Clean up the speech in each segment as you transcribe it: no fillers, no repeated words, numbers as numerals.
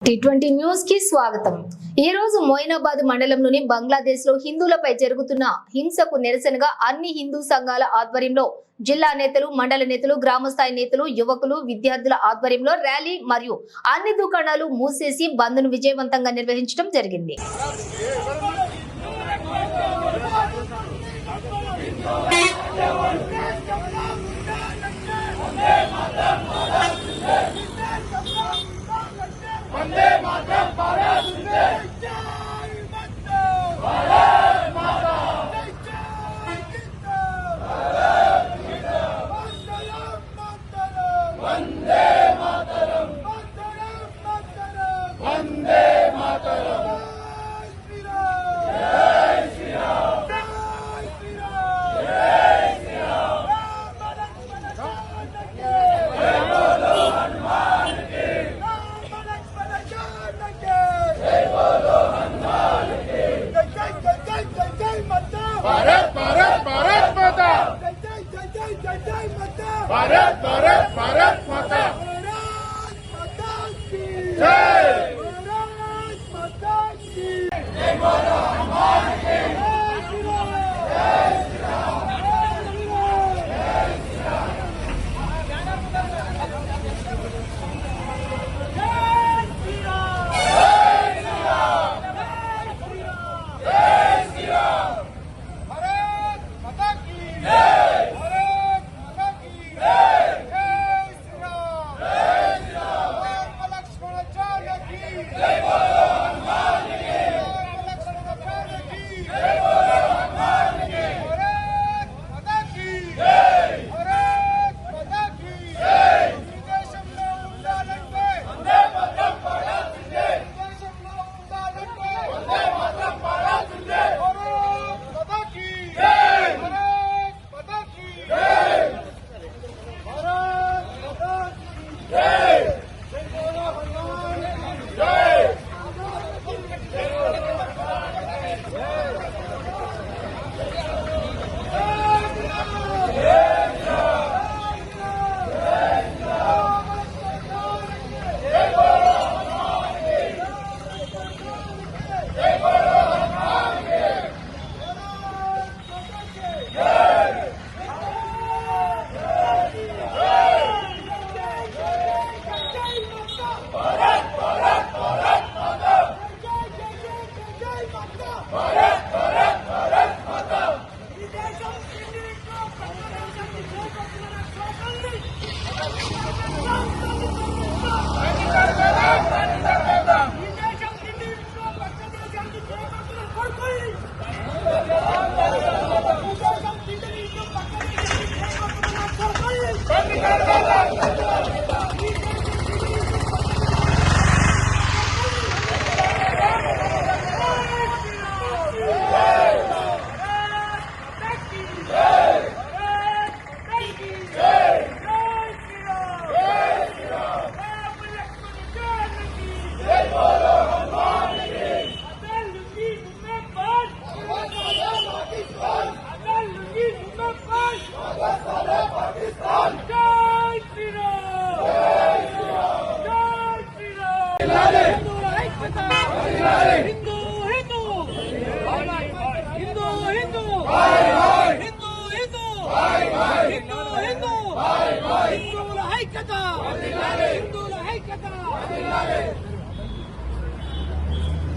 T20 news కి స్వాగతం। ఈ రోజు మోయినాబాద్ మండలంలోని బంగ్లాదేశ్ లో హిందువులపై జరుగుతున్న హింసకు నిరసనగా అన్ని హిందూ సంఘాల ఆధ్వర్యంలో జిల్లా నేతలు, మండల నేతలు, గ్రామ స్థాయి నేతలు, యువకులు, విద్యార్థుల ఆధ్వర్యంలో ర్యాలీ మరియు అన్ని దుకాణాలు మూసేసి బంద్ ను విజయవంతంగా నిర్వహించడం జరిగింది। वंदे मातरम भारत जिंदे जय माता भारत माता भारत मातरम वंदे मातरम वंदे मातरम जय श्री राम जय श्री राम जय श्री राम जय बोलो हनुमान की भारत भारत भारत माता भारत भारत भारत माता जय जय बोलो हनुमान की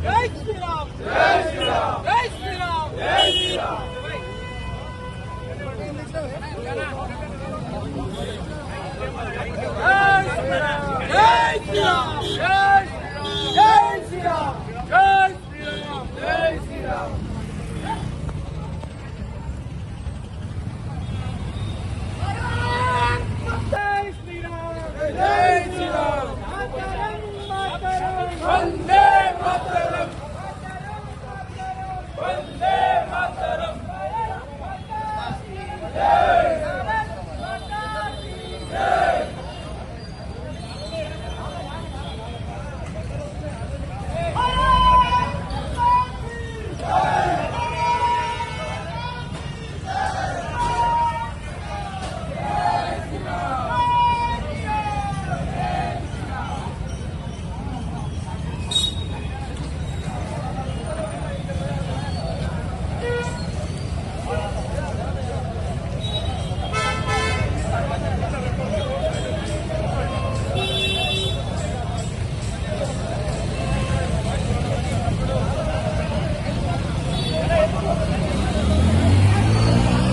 जय श्री राम जय श्री राम जय श्री राम जय श्री राम जय श्री राम जय श्री राम जय श्री राम जय श्री राम जय श्री राम जय श्री राम वंदे